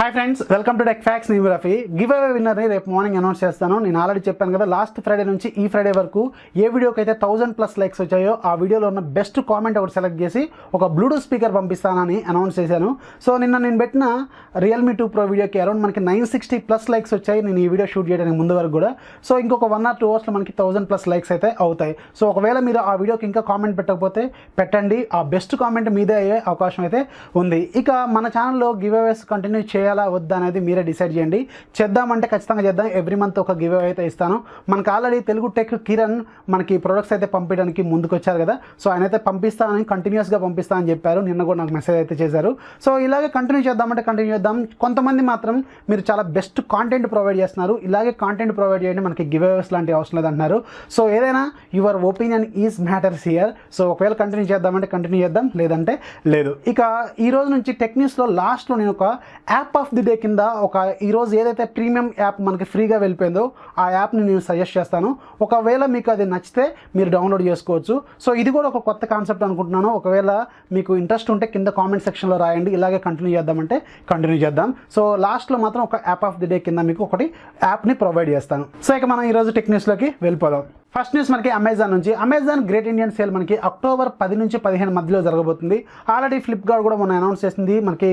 Hi friends, welcome to TechFacts. నేను Rafi. Give away విన్నర్ని రేపు morning announce చేస్తాను. నేను ఆల్రెడీ చెప్పాను కదా, లాస్ట్ ఫ్రైడే నుంచి ఈ ఫ్రైడే వరకు ఏ వీడియోకి అయితే 1000+ లైక్స్ వచ్చాయో ఆ వీడియోలో ఉన్న బెస్ట్ కామెంట్ ఒకటి సెలెక్ట్ చేసి ఒక బ్లూటూత్ స్పీకర్ పంపిస్తానని అనౌన్స్ చేశాను. సో నిన్న నేను పెట్టిన Redmi 2 Pro వీడియోకి అరౌండ్ మనకి 960+ లైక్స్ వచ్చాయి నేను ఈ వీడియో షూట్ చేయడానికి ముందు వరకు కూడా. సో ఇంకొక 1 or 2 అవర్స్లో మనకి 1000+ లైక్స్ అయితే అవుతాయి. సో ఒకవేళ మీరు ఆ వీడియోకి ఇంకా కామెంట్ పెట్టకపోతే పెట్టండి, ఆ బెస్ట్ కామెంట్ మీదే అయ్యే అవకాశం అయితే ఉంది. ఇక మన ఛానల్లో గివ్ అవేస్ కంటిన్యూ చేయాలా వద్దా అనేది మీరే డిసైడ్ చేయండి. చేద్దామంటే ఖచ్చితంగా చేద్దాం. ఎవ్రీ మంత్ ఒక గివ్ అవే అయితే ఇస్తాను. మనకు ఆల్రెడీ తెలుగు టెక్ కిరణ్ మనకి ప్రొడక్ట్స్ అయితే పంపించడానికి ముందుకు వచ్చారు కదా, సో ఆయన అయితే పంపిస్తానని కంటిన్యూస్గా పంపిస్తానని చెప్పారు. నిన్న కూడా నాకు మెసేజ్ అయితే చేశారు. సో ఇలాగే కంటిన్యూ చేద్దామంటే కంటిన్యూ చేద్దాం. కొంతమంది మాత్రం మీరు చాలా బెస్ట్ కాంటెంట్ ప్రొవైడ్ చేస్తున్నారు, ఇలాగే కాంటెంట్ ప్రొవైడ్ చేయండి, మనకి గివ్ అవేస్ లాంటి అవసరం లేదు అంటున్నారు. సో ఏదైనా your opinion is matters here. So ఒకవేళ కంటిన్యూ చేద్దామంటే కంటిన్యూ చేద్దాం, లేదంటే లేదు. ఇక ఈ రోజు నుంచి టెక్ న్యూస్లో లాస్ట్లో నేను ఒక యాప్ ఆఫ్ ది డే కింద ఒక ఈరోజు ఏదైతే ప్రీమియం యాప్ మనకి ఫ్రీగా వెళ్ళిపోయిందో ఆ యాప్ని నేను సజెస్ట్ చేస్తాను. ఒకవేళ మీకు అది నచ్చితే మీరు డౌన్లోడ్ చేసుకోవచ్చు. సో ఇది కూడా ఒక కొత్త కాన్సెప్ట్ అనుకుంటున్నాను. ఒకవేళ మీకు ఇంట్రెస్ట్ ఉంటే కింద కామెంట్ సెక్షన్లో రాయండి, ఇలాగే కంటిన్యూ చేద్దామంటే కంటిన్యూ చేద్దాం. సో లాస్ట్లో మాత్రం ఒక యాప్ ఆఫ్ ది డే కింద మీకు ఒకటి యాప్ని ప్రొవైడ్ చేస్తాను. సో ఇక మనం ఈరోజు టెక్ న్యూస్లోకి వెళ్ళిపోదాం. ఫస్ట్ న్యూస్ మనకి అమెజాన్ నుంచి. అమెజాన్ గ్రేట్ ఇండియన్ సేల్ మనకి అక్టోబర్ 10 నుంచి 15 మధ్యలో జరగబోతుంది. ఆల్రెడీ ఫ్లిప్కార్ట్ కూడా మొన్న అనౌన్స్ చేసింది. మనకి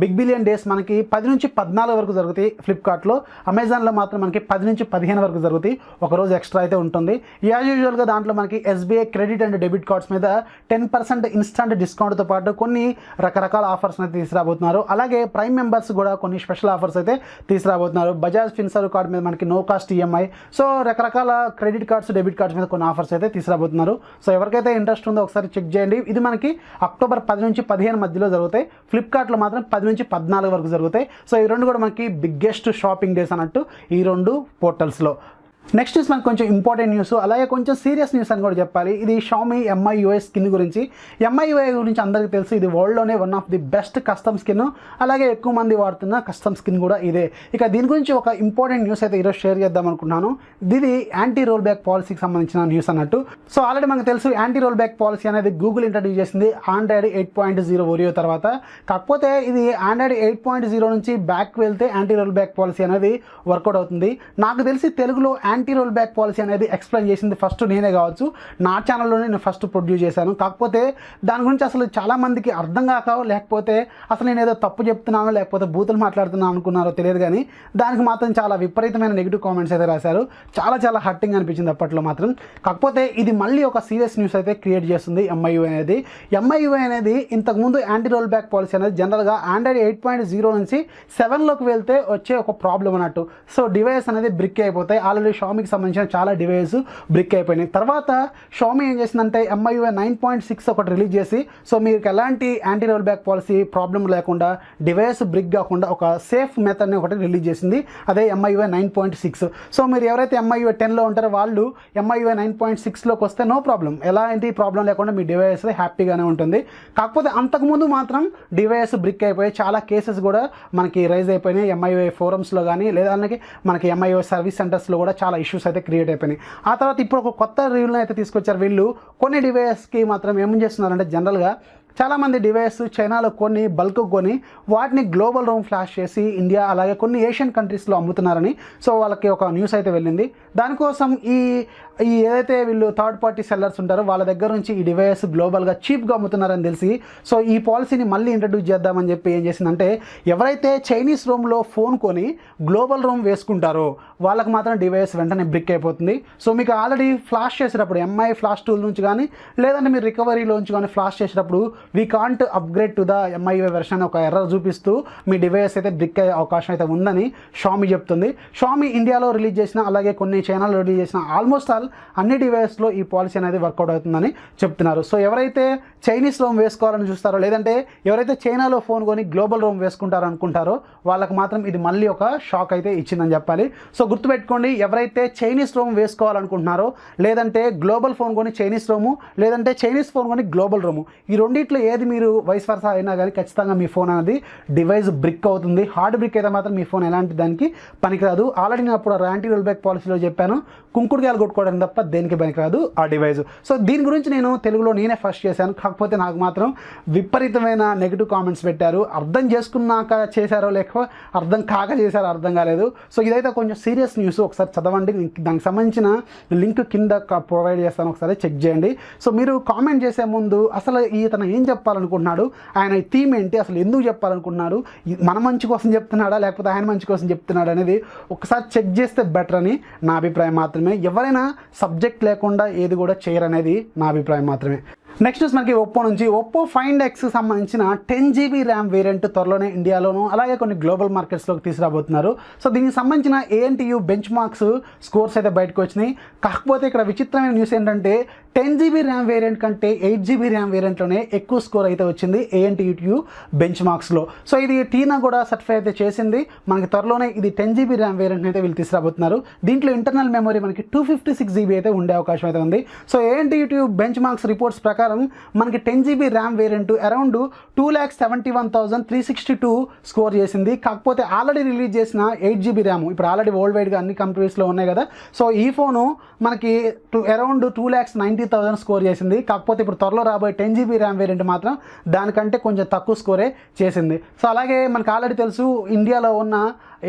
బిగ్ బిలియన్ డేస్ మనకి 10 నుంచి 14 వరకు జరుగుతాయి ఫ్లిప్కార్ట్లో. అమెజాన్లో మాత్రం మనకి 10 నుంచి 15 వరకు జరుగుతాయి. ఒకరోజు ఎక్స్ట్రా అయితే ఉంటుంది. యాజ్ యూజువల్గా దాంట్లో మనకి SBI credit and debit cards మీద 10% ఇన్స్టంట్ డిస్కౌంట్తో పాటు కొన్ని రకరకాల ఆఫర్స్ అయితే తీసుకురాబోతున్నారు. అలాగే ప్రైమ్ మెంబర్స్ కూడా కొన్ని స్పెషల్ ఆఫర్స్ అయితే తీసుకురాబోతున్నారు. బజాజ్ ఫిన్సర్వ్ కార్డ్ మీద మనకి నో కాస్ట్ EMI, సో రకరకాల క్రెడిట్ కార్డ్స్ డెబిట్ కార్డ్స్ మీద కొన్ని ఆఫర్స్ అయితే తీసుకురాబోతున్నారు. సో ఎవరికైతే ఇంట్రెస్ట్ ఉందో ఒకసారి చెక్ చేయండి. ఇది మనకి అక్టోబర్ 10 నుంచి 15 మధ్యలో జరుగుతాయి. ఫ్లిప్కార్ట్లో మాత్రం 10 నుంచి 14 వరకు జరుగుతాయి. సో ఈ రెండు కూడా మనకి బిగ్గెస్ట్ షాపింగ్ డేస్ అన్నట్టు ఈ రెండు పోర్టల్స్లో. నెక్స్ట్ న్యూస్ మనకు కొంచెం ఇంపార్టెంట్ న్యూస్, అలాగే కొంచెం సీరియస్ న్యూస్ అని కూడా చెప్పాలి. ఇది Xiaomi MIUI స్కిన్ గురించి. MIUI గురించి అందరికీ తెలుసు, ఇది వరల్డ్లోనే one of the best custom skin, అలాగే ఎక్కువ మంది వాడుతున్న కస్టమ్ స్కిన్ కూడా ఇదే. ఇక దీని గురించి ఒక ఇంపార్టెంట్ న్యూస్ అయితే ఈరోజు షేర్ చేద్దాం అనుకుంటున్నాను. ఇది యాంటీ రోల్ బ్యాక్ పాలసీకి సంబంధించిన న్యూస్ అన్నట్టు. సో ఆల్రెడీ మనకు తెలుసు యాంటీ రోల్ బ్యాక్ పాలసీ అనేది గూగుల్ ఇంట్రడ్యూస్ చేసింది Android 8.0 ఓరియో తర్వాత. కాకపోతే ఇది Android 8.0 నుంచి బ్యాక్ వెళ్తే యాంటీ రోల్ బ్యాక్ పాలసీ అనేది వర్కౌట్ అవుతుంది. నాకు తెలిసి తెలుగులో యాంటీ రోల్ బ్యాక్ పాలసీ అనేది ఎక్స్ప్లెయిన్ చేసింది ఫస్ట్ నేనే కావచ్చు. నా ఛానల్లోనే నేను ఫస్ట్ ప్రొడ్యూస్ చేశాను. కాకపోతే దాని గురించి అసలు చాలామందికి అర్థం కాక, లేకపోతే అసలు నేను ఏదో తప్పు చెప్తున్నానో లేకపోతే బూతులు మాట్లాడుతున్నాను అనుకున్నారో తెలియదు, కానీ దానికి మాత్రం చాలా విపరీతమైన నెగిటివ్ కామెంట్స్ అయితే రాశారు. చాలా హర్టింగ్ అనిపించింది అప్పట్లో మాత్రం. కాకపోతే ఇది మళ్ళీ ఒక సీరియస్ న్యూస్ అయితే క్రియేట్ చేస్తుంది MIUI అనేది. MIUI అనేది ఇంతకుముందు యాంటీ రోల్ బ్యాక్ పాలసీ అనేది జనరల్గా Android 8.0 నుంచి 7లోకి వెళ్తే వచ్చే ఒక ప్రాబ్లం అన్నట్టు. సో డివైస్ అనేది బ్రిక్ అయిపోతాయి. ఆల్రెడీ Xiaomiకి సంబంధించిన చాలా డివైస్ బ్రిక్ అయిపోయినాయి. తర్వాత Xiaomi ఏం చేసిందంటే MIUI 9.6 ఒకటి రిలీజ్ చేసి, సో మీకు ఎలాంటి anti roll back policy problem లేకుండా, డివైస్ బ్రిక్ కాకుండా ఒక సేఫ్ మెథడ్ని ఒకటి రిలీజ్ చేసింది. అదే MIUI 9.6. సో మీరు ఎవరైతే MIUI 10లో ఉంటారో వాళ్ళు MIUI 9.6లోకి వస్తే నో ప్రాబ్లం, ఎలాంటి ప్రాబ్లం లేకుండా మీ డివైస్ హ్యాపీగానే ఉంటుంది. కాకపోతే అంతకుముందు మాత్రం డివైస్ బ్రిక్ అయిపోయి చాలా కేసెస్ కూడా మనకి రైజ్ అయిపోయినాయి. MIUI ఫోరమ్స్లో కానీ లేదా మనకి MIUI సర్వీస్ సెంటర్స్లో కూడా చాలా ఇష్యూస్ అయితే క్రియేట్ అయిపోయినాయి. ఆ తర్వాత ఇప్పుడు ఒక కొత్త రివ్యూలను అయితే తీసుకొచ్చారు వీళ్ళు. కొన్ని డివైస్కి మాత్రం ఏం చేస్తున్నారంటే, జనరల్గా చాలామంది డివైస్ చైనాలో కొన్ని బల్క్ కొని వాటిని గ్లోబల్ రోమ్ ఫ్లాష్ చేసి ఇండియా అలాగే కొన్ని ఏషియన్ కంట్రీస్లో అమ్ముతున్నారని సో వాళ్ళకి ఒక న్యూస్ అయితే వెళ్ళింది. దానికోసం ఈ ఏదైతే వీళ్ళు థర్డ్ పార్టీ సెల్లర్స్ ఉంటారో వాళ్ళ దగ్గర నుంచి ఈ డివైస్ గ్లోబల్గా చీప్గా అమ్ముతున్నారని తెలిసి సో ఈ పాలసీని మళ్ళీ ఇంట్రడ్యూస్ చేద్దామని చెప్పి ఏం చేసిందంటే, ఎవరైతే చైనీస్ రోమ్లో ఫోన్ కొని గ్లోబల్ రోమ్ వేసుకుంటారో వాళ్ళకి మాత్రం డివైస్ వెంటనే బ్రిక్ అయిపోతుంది. సో మీకు ఆల్రెడీ ఫ్లాష్ చేసేటప్పుడు MI ఫ్లాష్ టూల్ నుంచి కానీ లేదంటే మీరు రికవరీలోంచి కానీ ఫ్లాష్ చేసేటప్పుడు we can't upgrade to the MIUI version ఒక ఎర్రర్ చూపిస్తూ మీ డివైస్ అయితే బ్రిక్ అయ్యే అవకాశం అయితే ఉందని Xiaomi చెప్తుంది. Xiaomi ఇండియాలో రిలీజ్ చేసిన అలాగే కొన్ని చైనాలో రిలీజ్ చేసిన ఆల్మోస్ట్ ఆల్ అన్ని డివైస్లో ఈ పాలసీ అనేది వర్కౌట్ అవుతుందని చెప్తున్నారు. సో ఎవరైతే చైనీస్ రోమ్ వేసుకోవాలని చూస్తారో లేదంటే ఎవరైతే చైనాలో ఫోన్ కొని గ్లోబల్ రోమ్ వేసుకుంటారో అనుకుంటారో వాళ్ళకి మాత్రం ఇది మళ్ళీ ఒక షాక్ అయితే ఇచ్చిందని చెప్పాలి. సో గుర్తుపెట్టుకోండి, ఎవరైతే చైనీస్ రోమ్ వేసుకోవాలనుకుంటున్నారో లేదంటే గ్లోబల్ ఫోన్ కొని చైనీస్ రోము లేదంటే చైనీస్ ఫోన్ కొని గ్లోబల్ రోము, ఈ రెండిట్లో రెండిట్లో ఏది మీరు వైస్ వర్సా అయినా కానీ ఖచ్చితంగా మీ ఫోన్ అనేది డివైస్ బ్రిక్ అవుతుంది. హార్డ్ బ్రిక్ అయితే మాత్రం మీ ఫోన్ ఎలాంటి దానికి పనికిరాదు. ఆల్రెడీ నేను అప్పుడు యాంటీ రోల్బ్యాక్ పాలసీలో చెప్పాను, కుంకుడుకాయలు కొట్టుకోవడం తప్ప దేనికి పనికిరాదు ఆ డివైస్. సో దీని గురించి నేను తెలుగులో నేనే ఫస్ట్ చేశాను. కాకపోతే నాకు మాత్రం విపరీతమైన నెగిటివ్ కామెంట్స్ పెట్టారు. అర్థం చేసుకున్నాక చేశారో లేక అర్థం కాక చేశారో అర్థం కాలేదు. సో ఇదైతే కొంచెం సీరియస్ న్యూస్, ఒకసారి చదవండి. దానికి సంబంధించిన లింక్ కింద ప్రొవైడ్ చేస్తాను, ఒకసారి చెక్ చేయండి. సో మీరు కామెంట్ చేసే ముందు అసలు ఇతను ఏం చెప్పాలనుకుంటున్నాడు, ఆయన థీమ్ ఏంటి, అసలు ఎందుకు చెప్పాలనుకుంటున్నాడు, మన మంచి కోసం చెప్తున్నాడా లేకపోతే ఆయన మంచి కోసం చెప్తున్నాడు అనేది ఒకసారి చెక్ చేస్తే బెటర్ అని నా అభిప్రాయం మాత్రమే. ఎవరైనా సబ్జెక్ట్ లేకుండా ఏది కూడా చేయరనేది నా అభిప్రాయం మాత్రమే. నెక్స్ట్ మనకి ఒప్పో నుంచి ఒప్పో ఫైండ్ ఎక్స్ సంబంధించిన 10GB ర్యామ్ వేరియంట్ త్వరలోనే ఇండియాలోను అలాగే కొన్ని గ్లోబల్ మార్కెట్స్లోకి తీసుకురాబోతున్నారు. సో దీనికి సంబంధించిన ANTU బెంచ్ మార్క్స్ స్కోర్స్ అయితే బయటకు వచ్చినాయి. కాకపోతే ఇక్కడ విచిత్రమైన న్యూస్ ఏంటంటే 10GB ర్యామ్ వేరియంట్ కంటే 8GB ర్యామ్ వేరియంట్లోనే ఎక్కువ స్కోర్ అయితే వచ్చింది ANTU బెంచ్ మార్క్స్లో. సో ఇది టీనా కూడా సర్టిఫై అయితే చేసింది. మనకి త్వరలోనే ఇది 10GB ర్యామ్ వేరియంట్ అయితే వీళ్ళు తీసుకురాబోతున్నారు. దీంట్లో ఇంటర్నల్ మెమరీ మనకి 256GB అయితే ఉండే అవకాశం అయితే ఉంది. So ANTU bench marks reports ప్రకారం మనకి 10GB RAM variant around 2,71,362 score చేసింది. కాకపోతే ఆల్రెడీ రిలీజ్ చేసిన 8GB ర్యామ్ ఇప్పుడు ఆల్రెడీ వరల్డ్ వైడ్గా అన్ని కంట్రీస్లో ఉన్నాయి కదా. సో ఈ ఫోను మనకి అరౌండ్ 2,90,000 స్కోర్ చేసింది. కాకపోతే ఇప్పుడు త్వరలో రాబోయే 10GB ర్యామ్ వేరియంట్ మాత్రం దానికంటే కొంచెం తక్కువ స్కోరే చేసింది. సో అలాగే మనకు ఆల్రెడీ తెలుసు ఇండియాలో ఉన్న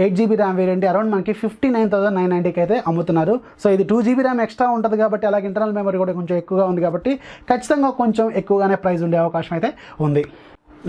8GB ర్యామ్ వేరియంట్ అరౌండ్ మనకి 59,990కి అయితే అమ్ముతున్నారు. సో ఇది 2GB ర్యామ్ ఎక్స్ట్రా ఉంటుంది కాబట్టి అలాగే ఇంటర్నల్ మెమరీ కూడా కొంచెం ఎక్కువగా ఉంది కాబట్టి ఖచ్చితంగా కొంచెం ఎక్కువగానే ప్రైస్ ఉండే అవకాశం అయితే ఉంది.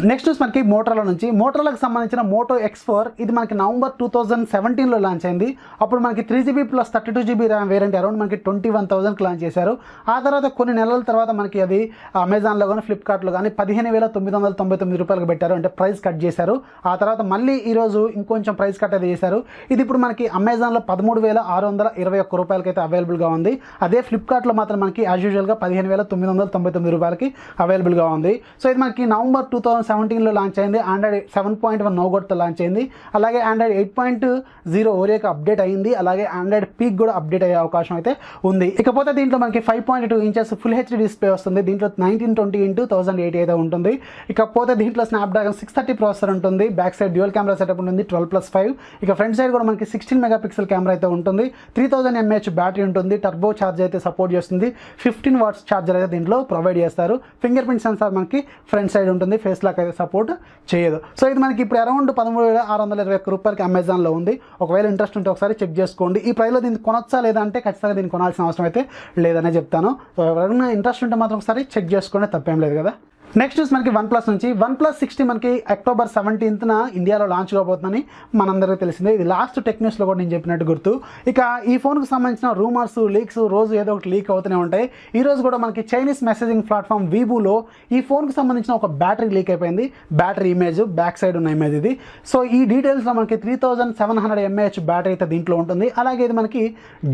నెక్స్ట్ మనకి మోటోరోలా నుంచి మోటోరోలాకి సంబంధించిన మోటో X4 ఇది మనకి నవంబర్ 2017లో లాంచ్ అయింది. అప్పుడు మనకి 3GB plus 32GB RAM variant around మనకి 21,000కి లాంచ్ చేశారు. ఆ తర్వాత కొన్ని నెలల తర్వాత మనకి అది అమెజాన్లో కానీ ఫ్లిప్కార్ట్లో కానీ 15,999 రూపాయలకు పెట్టారు, అంటే ప్రైస్ కట్ చేశారు. ఆ తర్వాత మళ్ళీ ఈరోజు ఇంకొంచెం ప్రైస్ కట్ అయితే చేశారు. ఇది ఇప్పుడు మనకి అమెజాన్లో 13,621 రూపాయలకి అయితే అవైలబుల్గా ఉంది. అదే ఫ్లిప్కార్ట్లో మాత్రం మనకి యాజ్ యూజువల్గా 15,999 రూపాయలకి అవైలబుల్గా ఉంది. సో ఇది మనకి నవంబర్ 2017లో లాంచ్ అయింది. ఆండ్రాయిడ్ 7.1 నోగోట్తో లాంచ్ అయింది. అలాగే ఆండ్రాయిడ్ 8.0 ఓరియోకి అప్డేట్ అయింది. అలాగే ఆండ్రాయిడ్ పీక్ కూడా అప్డేట్ అయ్యే అవకాశం అయితే ఉంది. ఇకపోతే దీంట్లో మనకి 5.2 ఇంచెస్ ఫుల్ హెచ్డీ డిస్ప్లే వస్తుంది. దీంట్లో 1920x1080 అయితే ఉంటుంది. ఇకపోతే దీంట్లో స్నాప్డ్రాగన్ 630 ప్రాసెసర్ ఉంటుంది. Back side dual camera setup ఉంటుంది 12+5. ఇక ఫ్రంట్ సైడ్ కూడా మనకి 16 మెగాపిక్సెల్ కెమెరా అయితే ఉంటుంది. 3000 mAh బ్యాటరీ ఉంటుంది. టర్బో ఛార్జ్ అయితే సపోర్ట్ చేస్తుంది. 15 వాట్స్ ఛార్జర్ అయితే దీంట్లో ప్రొవైడ్ చేస్తారు. ఫింగర్ ప్రింట్ సెన్సార్ మనకి ఫ్రంట్ సైడ్ ఉంటుంది, ఫేస్ లాక్ అయితే సపోర్ట్ చేయదు. సో ఇది మనకి ఇప్పుడు అరౌండ్ 13,621 రూపాయలకి అమెజాన్లో ఉంది. ఒకవేళ ఇంట్రెస్ట్ ఉంటే ఒకసారి చెక్ చేసుకోండి. ఈ ప్రైస్లో దీన్ని కొనొచ్చా లేదా అంటే ఖచ్చితంగా దీన్ని కొనాల్సిన అవసరం అయితే లేదనే చెప్తాను. సో ఎవరైనా ఇంట్రెస్ట్ ఉంటే మాత్రం ఒకసారి చెక్ చేసుకోండి, తప్పేం లేదు కదా. నెక్స్ట్ మనకి OnePlus నుంచి OnePlus 60 మనకి అక్టోబర్ 17న ఇండియాలో లాంచ్ కాబోతుందని మనందరికీ తెలిసిందే. ఇది లాస్ట్ టెక్ న్యూస్లో కూడా నేను చెప్పినట్టు గుర్తు. ఇక ఈ ఫోన్కి సంబంధించిన రూమర్స్ లీక్స్ రోజు ఏదో ఒకటి లీక్ అవుతూనే ఉంటాయి. ఈరోజు కూడా మనకి చైనీస్ మెసేజింగ్ ప్లాట్ఫామ్ వీబూలో ఈ ఫోన్కి సంబంధించిన ఒక బ్యాటరీ లీక్ అయిపోయింది. బ్యాటరీ ఇమేజ్ బ్యాక్ సైడ్ ఉన్న ఇమేజ్ ఇది. సో ఈ డీటెయిల్స్లో మనకి 3700 mAh బ్యాటరీ అయితే దీంట్లో ఉంటుంది. అలాగే ఇది మనకి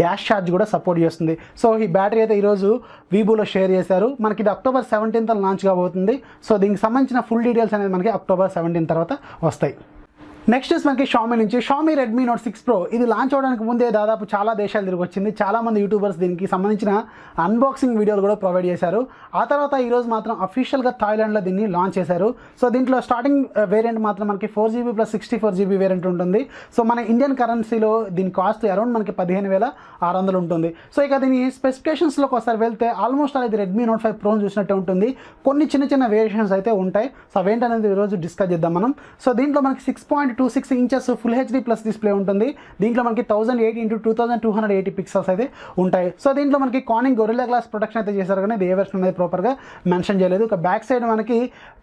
డాష్ ఛార్జ్ కూడా సపోర్ట్ చేస్తుంది. సో ఈ బ్యాటరీ అయితే ఈరోజు వీబూలో షేర్ చేశారు. మనకి ఇది అక్టోబర్ 17th లాంచ్ కాబోతుంది. సో దీనికి సంబంధించిన ఫుల్ డీటెయిల్స్ అనేది మనకి అక్టోబర్ 17 తర్వాత వస్తాయి. నెక్స్ట్ మనకి షామీ నుంచి షామీ రెడ్మీ నోట్ 6 Pro ఇది లాంచ్ అవడానికి ముందే దాదాపు చాలా దేశాలు తిరిగి వచ్చింది. చాలామంది యూట్యూబర్స్ దీనికి సంబంధించిన అన్బాక్సింగ్ వీడియోలు కూడా ప్రొవైడ్ చేశారు. ఆ తర్వాత ఈరోజు మాత్రం అఫీషియల్గా థాయిలాండ్లో దీన్ని లాంచ్ చేశారు. సో దీంట్లో స్టార్టింగ్ వేరియంట్ మాత్రం మనకి 4GB ప్లస్ 64GB వేరియంట్ ఉంటుంది. సో మన ఇండియన్ కరెన్సీలో దీని కాస్ట్ అరౌండ్ మనకి 15,600 ఉంటుంది. సో ఇక దీని స్పెసిఫికేషన్స్లోకి ఒకసారి వెళ్తే ఆల్మోస్ట్ అది రెడ్మీ నోట్ 5 Pro చూసినట్టే ఉంటుంది. కొన్ని చిన్న వేరియేషన్స్ అయితే ఉంటాయి. సో అవేంటనేది ఈరోజు డిస్కస్ చేద్దాం మనం. సో దీంట్లో మనకి 6.26 inches full HD plus display ఉంటుంది. దీంట్లో మనకి 1080x2280 పిక్సెల్స్ అయితే ఉంటాయి. సో దీంట్లో మనకి కానింగ్ గొరిల్లా గ్లాస్ ప్రొటెక్షన్ అయితే చేశారు, కానీ ఇది ఏ వెర్షన్ అనేది ప్రాపర్గా మెన్షన్ చేయలేదు. ఇక బ్యాక్ సైడ్ మనకి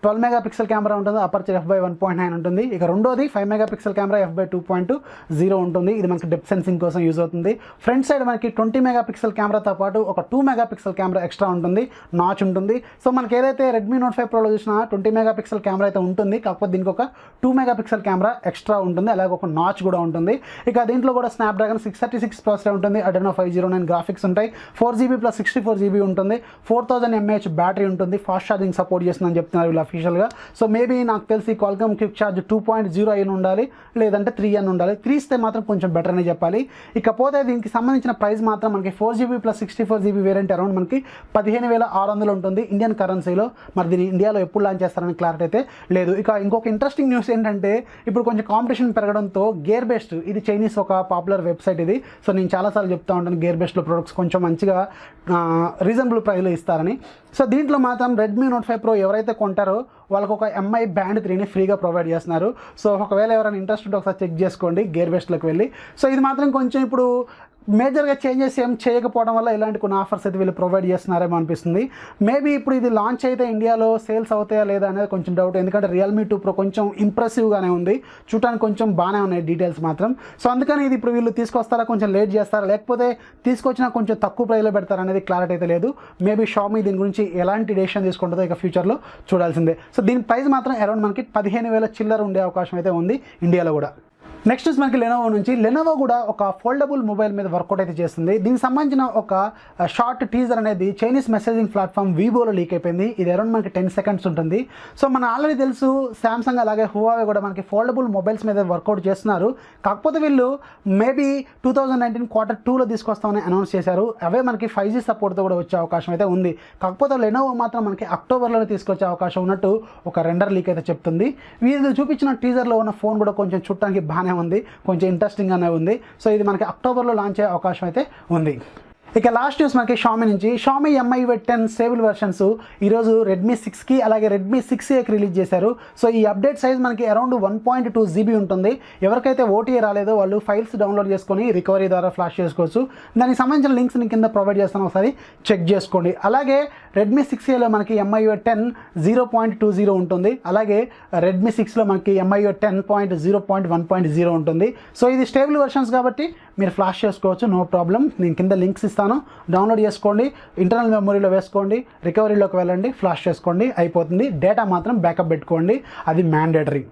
12 మెగాపిక్సెల్ కెమెరా ఉంటుంది, అపర్చర్ f/1.9 ఉంటుంది. ఇక రెండోది 5 మెగాపిక్సెల్ కెమెరా f/2.0 ఉంటుంది. ఇది మనకి డెప్త్ సెన్సింగ్ కోసం యూజ్ అవుతుంది. ఫ్రంట్ సైడ్ మనకి 20 మెగాపిక్సెల్ కెమెరాతో పాటు ఒక 2 మెగాపిక్సెల్ కెమెరా ఎక్స్ట్రా ఉంటుంది, నాచ్ ఉంటుంది. సో మనకి ఏదైతే రెడ్మీ నోట్ 5 Proలో చూసిన 20 మెగాపిక్సెల్ కెమెరా అయితే ఉంటుంది, కాకపోతే దీనికి ఒక 2 మెగాపిక్సెల్ కెమెరా ఎక్స్ట్రా ఉంటుంది, అలాగే ఒక నాచ్ కూడా ఉంటుంది. ఇక దీంట్లో కూడా స్నాప్డ్రాగన్ 636 ప్రాసెసర్ ఉంటుంది, అడ్రెనో 509 గ్రాఫిక్స్ ఉంటాయి, 4GB + 64GB ఉంటుంది, 4000 mAh బ్యాటరీ ఉంటుంది, ఫాస్ట్ ఛార్జింగ్ సపోర్ట్ చేస్తుందని చెప్తున్నారు వీళ్ళు అఫీషియల్గా. సో మేబీ నాకు తెలిసి క్వాల్కామ్ క్విక్ ఛార్జ్ 2.0 అయిన ఉండాలి, లేదంటే 3 అని ఉండాలి. 3 ఇస్తే మాత్రం కొంచెం బెటర్ అని చెప్పాలి. ఇకపోతే దీనికి సంబంధించిన ప్రైస్ మాత్రం మనకి 4GB + 64GB వేరియంట్ అరౌండ్ మనకి 15,600 ఉంటుంది ఇండియన్ కరెన్సీలో. మరి దీన్ని ఇండియాలో ఎప్పుడు లాంచ్ చేస్తారని క్లారిటీ అయితే లేదు. ఇక ఇంకొక ఇంట్రెస్టింగ్ న్యూస్ ఏంటంటే ఇప్పుడు కొంచెం కాంపిటీషన్ పెరగడంతో గేర్ బెస్ట్, ఇది చైనీస్ ఒక పాపులర్ వెబ్సైట్ ఇది. సో నేను చాలాసార్లు చెప్తా ఉంటాను గేర్ బెస్ట్లో ప్రొడక్ట్స్ కొంచెం మంచిగా రీజనబుల్ ప్రైస్లో ఇస్తారని. సో దీంట్లో మాత్రం Redmi Note 5 Pro ఎవరైతే కొంటారో వాళ్ళకు ఒక MI Band 3ని ఫ్రీగా ప్రొవైడ్ చేస్తున్నారు. సో ఒకవేళ ఎవరైనా ఇంట్రెస్ట్ ఉంటే ఒకసారి చెక్ చేసుకోండి గేర్ బెస్ట్లోకి వెళ్ళి. సో ఇది మాత్రం కొంచెం ఇప్పుడు మేజర్గా చేంజెస్ ఏం చేయకపోవడం వల్ల ఇలాంటి కొన్ని ఆఫర్స్ అయితే వీళ్ళు ప్రొవైడ్ చేస్తున్నారేమో అనిపిస్తుంది. మేబీ ఇప్పుడు ఇది లాంచ్ అయితే ఇండియాలో సేల్స్ అవుతాయా లేదా అనేది కొంచెం డౌట్. ఎందుకంటే Realme 2 Pro కొంచెం ఇంప్రెసివ్గానే ఉంది, చూడటానికి కొంచెం బాగానే ఉన్నాయి డీటెయిల్స్ మాత్రం. సో అందుకని ఇది ఇప్పుడు వీళ్ళు తీసుకొస్తారా, కొంచెం లేట్ చేస్తారా, లేకపోతే తీసుకొచ్చినా కొంచెం తక్కువ ప్రైస్లో పెడతారా అనేది క్లారిటీ అయితే లేదు. మేబీ Xiaomi దీని గురించి ఎలాంటి డెసిషన్ తీసుకుంటుందో ఇక ఫ్యూచర్లో చూడాల్సిందే. సో దీని ప్రైస్ మాత్రం అరౌండ్ మనకి 15,000 చిల్లర ఉండే అవకాశం అయితే ఉంది ఇండియాలో కూడా. నెక్స్ట్ మనకి లెనోవో నుంచి, లెనోవో కూడా ఒక ఫోల్డబుల్ మొబైల్ మీద వర్కౌట్ అయితే చేస్తుంది. దీనికి సంబంధించిన ఒక షార్ట్ టీజర్ అనేది చైనీస్ మెసేజింగ్ ప్లాట్ఫామ్ వీవోలో లీక్ అయిపోయింది. ఇది అరౌండ్ మనకి 10 seconds ఉంటుంది. సో మన ఆల్రెడీ తెలుసు శాంసంగ్ అలాగే హువావే కూడా మనకి ఫోల్డబుల్ మొబైల్స్ మీద వర్కౌట్ చేస్తున్నారు. కాకపోతే వీళ్ళు మేబీ 2019 Q2లో తీసుకొస్తామని అనౌన్స్ చేశారు. అవే మనకి 5G సపోర్ట్తో కూడా వచ్చే అవకాశం అయితే ఉంది. కాకపోతే లెనోవో మాత్రం మనకి అక్టోబర్లోనే తీసుకొచ్చే అవకాశం ఉన్నట్టు ఒక రెండర్ లీక్ అయితే చెప్తుంది. వీళ్ళు చూపించిన టీజర్లో ఉన్న ఫోన్ కూడా కొంచెం చూడటానికి బాగానే ఉంది, కొంచెం ఇంట్రెస్టింగ్గానే ఉంది. సో ఇది మనకి అక్టోబర్లో లాంచ్ అయ్యే అవకాశం అయితే ఉంది. ఇక లాస్ట్ న్యూస్ మనకి Xiaomi నుంచి, Xiaomi MIUI10 స్టేబుల్ వెర్షన్స్ ఈరోజు Redmi 6కి అలాగే Redmi 6Aకి రిలీజ్ చేశారు. సో ఈ అప్డేట్ సైజ్ మనకి అరౌండ్ 1.2 GB ఉంటుంది. ఎవరికైతే OTA రాలేదో వాళ్ళు ఫైల్స్ డౌన్లోడ్ చేసుకొని రికవరీ ద్వారా ఫ్లాష్ చేసుకోవచ్చు. దానికి సంబంధించిన లింక్స్ నేను కింద ప్రొవైడ్ చేస్తాను, ఒకసారి చెక్ చేసుకోండి. అలాగే Redmi 6Aలో మనకి MIUI10 0.20 ఉంటుంది, అలాగే Redmi 6లో మనకి MIUI 10.0.1.0 ఉంటుంది. సో ఇది స్టేబుల్ వెర్షన్స్ కాబట్టి మీరు ఫ్లాష్ చేసుకోవచ్చు, నో ప్రాబ్లం. నేను కింద లింక్స్ ఇస్తాను, డౌన్లోడ్ చేసుకోండి, ఇంటర్నల్ మెమరీలో వేసుకోండి, రికవరీలోకి వెళ్ళండి, ఫ్లాష్ చేసుకోండి, అయిపోతుంది. డేటా మాత్రం బ్యాకప్ పెట్టుకోండి, అది మ్యాండేటరీ.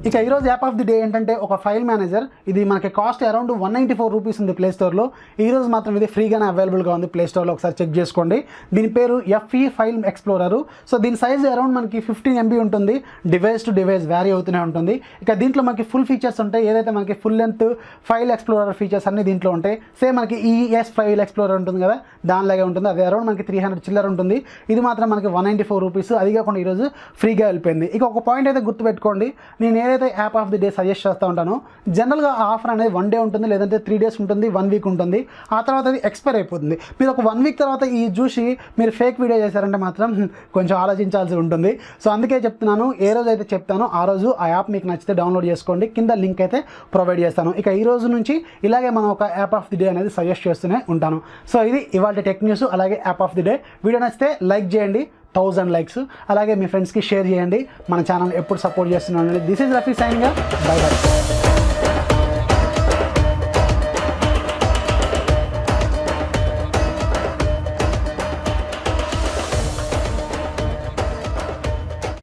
ఇక ఈరోజు యాప్ ఆఫ్ ది డే ఏంటంటే ఒక ఫైల్ మేనేజర్. ఇది మనకి కాస్ట్ అరౌండ్ 194 రూపీస్ ఉంది ప్లే స్టోర్లో. ఈరోజు మాత్రం ఇది ఫ్రీగానే అవైలబుల్గా ఉంది ప్లే స్టోర్లో, ఒకసారి చెక్ చేసుకోండి. దీని పేరు FE ఫైల్ ఎక్స్ప్లోరరు. సో దీని సైజ్ అరౌండ్ మనకి 15 MB ఉంటుంది, డివైస్ టు డివైస్ వ్యారీ అవుతూనే ఉంటుంది. ఇక దీంట్లో మనకి ఫుల్ ఫీచర్స్ ఉంటాయి, ఏదైతే మనకి full length file explorer features అన్ని దీంట్లో ఉంటాయి. సేమ్ మనకి ES ఫైల్ ఎక్స్ప్లోరర్ ఉంటుంది కదా, దానిలాగే ఉంటుంది. అది అరౌండ్ మనకి 300 చిల్లర ఉంటుంది. ఇది మాత్రం మనకి 194 రూపీస్. అది కాకుండా ఈరోజు ఫ్రీగా వెళ్ళిపోయింది. ఇక ఒక పాయింట్ అయితే గుర్తుపెట్టుకోండి, నేను ఏదైతే app off the day suggest చేస్తూ ఉంటాను, జనరల్గా ఆ ఆఫర్ అనేది 1 డే ఉంటుంది, లేదంటే 3 days ఉంటుంది, 1 week ఉంటుంది. ఆ తర్వాత అది ఎక్స్పైర్ అయిపోతుంది. మీరు ఒక 1 week తర్వాత ఈ చూసి మీరు ఫేక్ వీడియో చేశారంటే మాత్రం కొంచెం ఆలోచించాల్సి ఉంటుంది. సో అందుకే చెప్తున్నాను, ఏ రోజు అయితే చెప్తానో ఆ రోజు ఆ యాప్ మీకు నచ్చితే డౌన్లోడ్ చేసుకోండి, కింద లింక్ అయితే ప్రొవైడ్ చేస్తాను. ఇక ఈ రోజు నుంచి ఇలాగే మనం ఒక యాప్ ఆఫ్ ది డే అనేది సజెస్ట్ చేస్తూనే ఉంటాను. సో ఇది ఇవాళ టెక్ న్యూస్ అలాగే app off the day. Video నచ్చితే లైక్ చేయండి, 1000 likes, అలాగే మీ ఫ్రెండ్స్కి షేర్ చేయండి. మన ఛానల్ ఎప్పుడు సపోర్ట్ చేస్తున్నాను. This is Rafi signing, by by.